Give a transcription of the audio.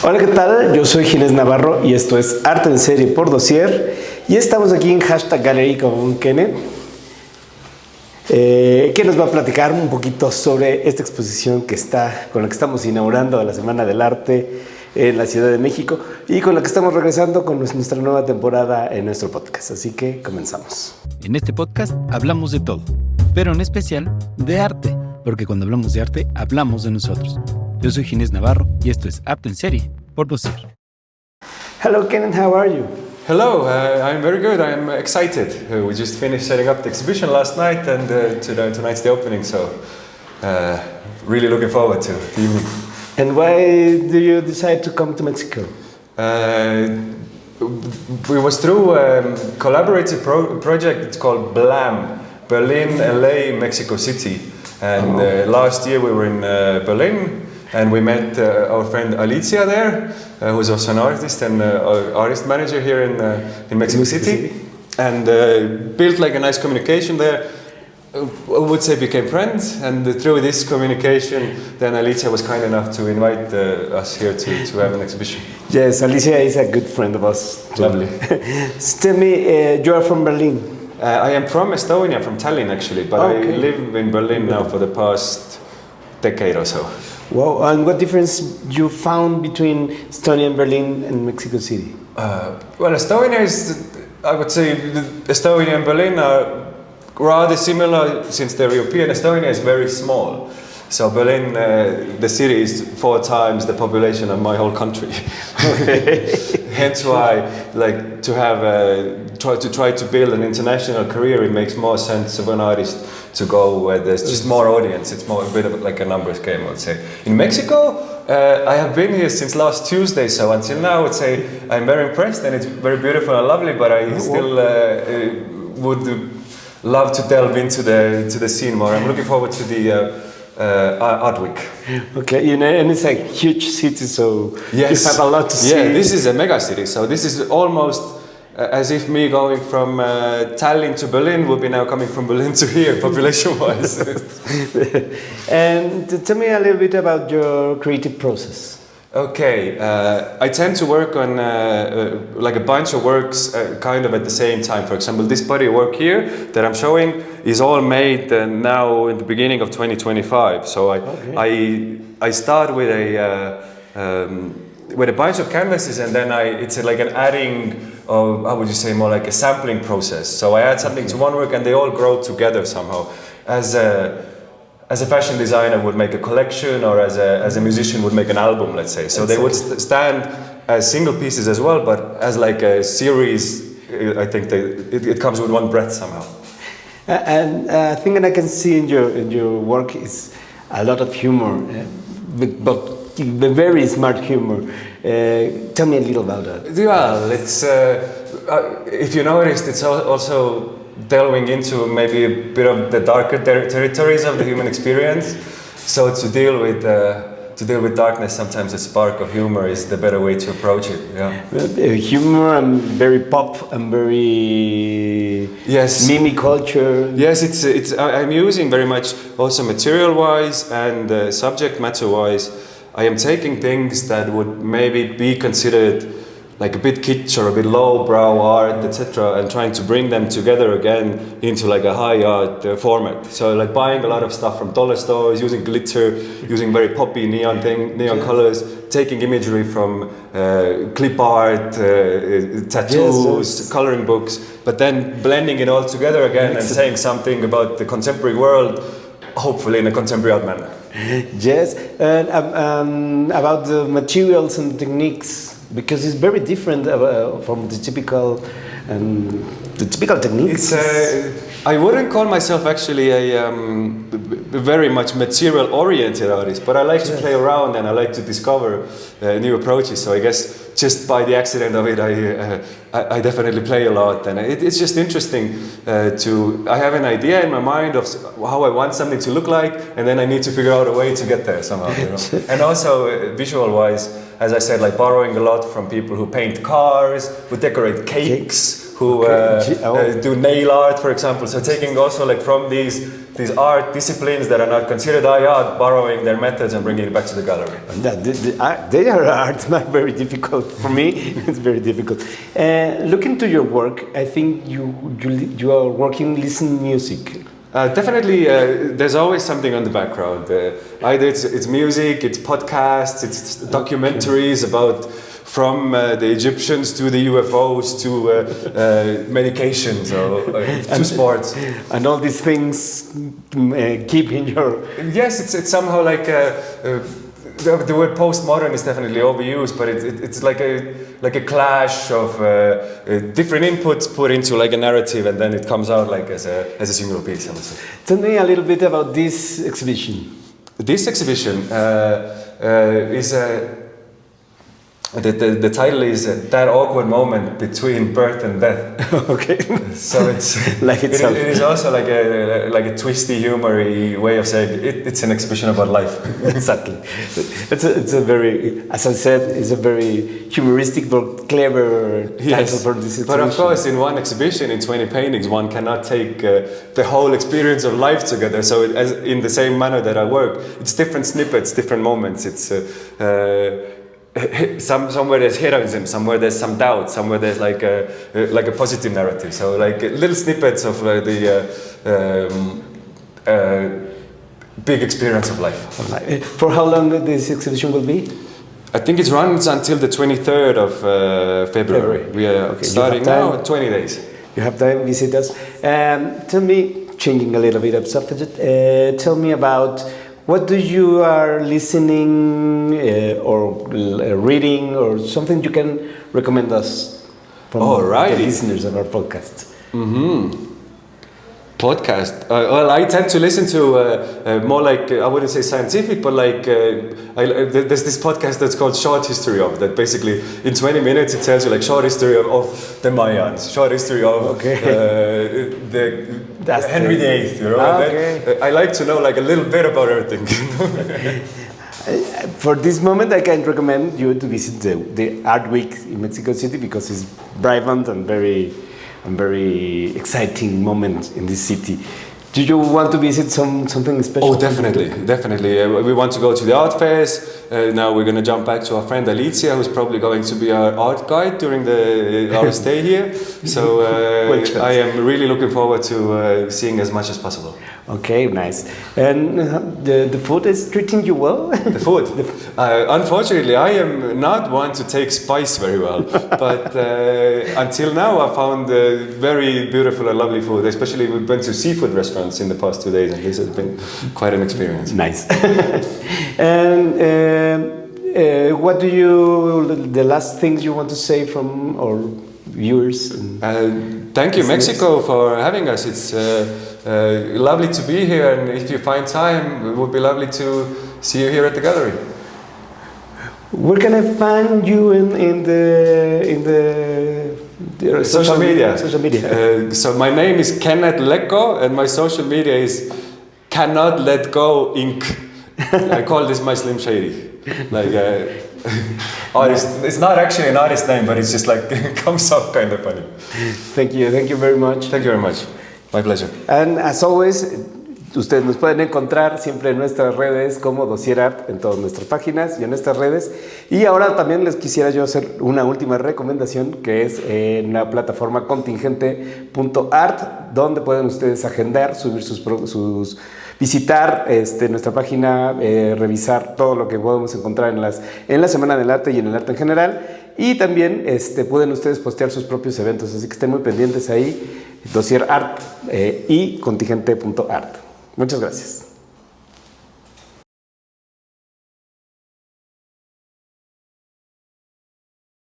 Hola, ¿qué tal? Yo soy Ginés Navarro y esto es Arte en Serie por Dossier y estamos aquí en hashtag Gallery con Kennet, que nos va a platicar un poquito sobre esta exposición con la que estamos inaugurando la Semana del Arte en la Ciudad de México y con la que estamos regresando con nuestra nueva temporada en nuestro podcast. Así que comenzamos. En este podcast hablamos de todo, pero en especial de arte, porque cuando hablamos de arte, hablamos de nosotros. Yo soy Ginés Navarro y esto es Arte en Serie por Dossier. Hello, Kennet, how are you? Hello, I'm very good. I'm excited. We just finished setting up the exhibition last night, and tonight's the opening. So, really looking forward to the evening. And why do you decide to come to Mexico? We was through a collaborative project. It's called BLAM, Berlin, LA, Mexico City. And last year we were in Berlin. And we met our friend Alicia there, who's also an artist and artist manager here in Mexico City, and built like a nice communication there. I would say became friends, and through this communication, then Alicia was kind enough to invite us here to have an exhibition. Yes, Alicia is a good friend of us. Lovely. Tell me, you are from Berlin. I am from Estonia, from Tallinn actually, but I live in Berlin now for the past decade or so. Wow, and what difference you found between Estonia and Berlin and Mexico City? Well, Estonia is, I would say, Estonia and Berlin are rather similar since they're European. Estonia is very small. So Berlin, the city is 4 times the population of my whole country. Hence why, like, to have try to build an international career, it makes more sense of an artist to go where there's just more audience. It's more a bit of like a numbers game, I would say. In Mexico, I have been here since last Tuesday, so until now I would say I'm very impressed and it's very beautiful and lovely, but I still would love to delve into the scene more. I'm looking forward to the Art Week. Okay, you know, and it's a huge city, so yes. You have a lot to see. Yeah, this is a mega city, so this is almost as if me going from Tallinn to Berlin would be now coming from Berlin to here, population-wise. And tell me a little bit about your creative process. Okay, I tend to work on like a bunch of works kind of at the same time. For example, this body of work here that I'm showing is all made now in the beginning of 2025. So I start with a bunch of canvases, and then it's like an adding of, how would you say, more like a sampling process. So I add something to one work and they all grow together somehow. As a fashion designer would make a collection, or as a musician would make an album, let's say. So they would stand as single pieces as well, but as like a series, I think it comes with one breath somehow. And a thing that I can see in your work is a lot of humor, but very smart humor. Tell me a little about that. Well, it's if you noticed, it's also delving into maybe a bit of the darker territories of the human experience. So to deal with darkness, sometimes a spark of humor is the better way to approach it. Yeah. Humor and very pop and very meme culture. Yes, it's I'm using very much also material-wise and subject matter-wise. I am taking things that would maybe be considered like a bit kitsch or a bit lowbrow art, etc., and trying to bring them together again into like a high art format. So like buying a lot of stuff from dollar stores, using glitter, using very poppy neon colors, taking imagery from clip art, tattoos, coloring books, but then blending it all together again and saying something about the contemporary world, hopefully in a contemporary art manner. Yes, and about the materials and techniques, because it's very different from the typical techniques. I wouldn't call myself actually a very much material-oriented artist, but I like to play around and I like to discover new approaches. So I guess just by the accident of it, I definitely play a lot, and it's just interesting I have an idea in my mind of how I want something to look like, and then I need to figure out a way to get there somehow. You know? And also visual-wise, as I said, like borrowing a lot from people who paint cars, who decorate cakes. Who do nail art, for example. So taking also like from these these art disciplines that are not considered art, borrowing their methods and bringing it back to the gallery. They are art, not very difficult for me. It's very difficult. Look into your work. I think you are working listening music. Definitely, there's always something on the background. Either it's music, it's podcasts, it's documentaries about from the Egyptians to the UFOs to medications or to sports. And all these things keep in your... Yes, it's somehow like the word postmodern is definitely overused, but it's like a clash of different inputs put into like a narrative, and then it comes out like as a single piece. Tell me a little bit about this exhibition. This exhibition is the title is That Awkward Moment Between Birth and Death. Okay. So it's like itself. It is also like a twisty, humory way of saying it's an exhibition about life. Exactly. It's a very, as I said, it's a very humoristic but clever title for this exhibition. But of course, in one exhibition, in 20 paintings, one cannot take the whole experience of life together. So as in the same manner that I work, it's different snippets, different moments. It's somewhere there's heroism, somewhere there's some doubt, somewhere there's like a positive narrative. So like little snippets of the big experience of life. For how long this exhibition will be? I think it runs until the 23rd of February. We are starting now, 20 days. You have time, visit us. Tell me, changing a little bit of subject, tell me about what you are listening or reading, or something you can recommend us from the listeners of our podcast. Podcast. Well, I tend to listen to more like, I wouldn't say scientific, but like there's this podcast that's called Short History of, that basically in 20 minutes it tells you like short history of the Mayans, short history of the Henry VIII, you know. Okay. I like to know like a little bit about everything. For this moment, I can recommend you to visit the Art Week in Mexico City, because it's vibrant and very exciting moment in this city. Do you want to visit something special? Oh, definitely. We want to go to the art fairs. Now we're going to jump back to our friend Alicia, who's probably going to be our art guide during our stay here. So I am really looking forward to seeing as much as possible. Okay, nice. And the food is treating you well? The food? Unfortunately, I am not one to take spice very well. But until now, I found very beautiful and lovely food. Especially we went to seafood restaurants in the past 2 days, and this has been quite an experience. Nice. And what the last things you want to say from our viewers? Thank you, Mexico, for having us. It's lovely to be here, and if you find time, it would be lovely to see you here at the gallery. Where can I find you in the social media? Social media. So my name is Kennet Lekko, and my social media is Cannot Let Go Inc. I call this my Slim Shady. Like artist. It's not actually an artist name, but it's just like it comes off kind of funny. Thank you very much. Thank you very much. My pleasure. And as always, ustedes nos pueden encontrar siempre en nuestras redes como Dossier Art, en todas nuestras páginas y en nuestras redes. Y ahora también les quisiera yo hacer una última recomendación, que es en la plataforma contingente.art, donde pueden ustedes agendar, subir visitar nuestra página, revisar todo lo que podemos encontrar en la Semana del Arte y en el arte en general. Y también pueden ustedes postear sus propios eventos, así que estén muy pendientes ahí, Dossier Art y contingente.art. Muchas gracias.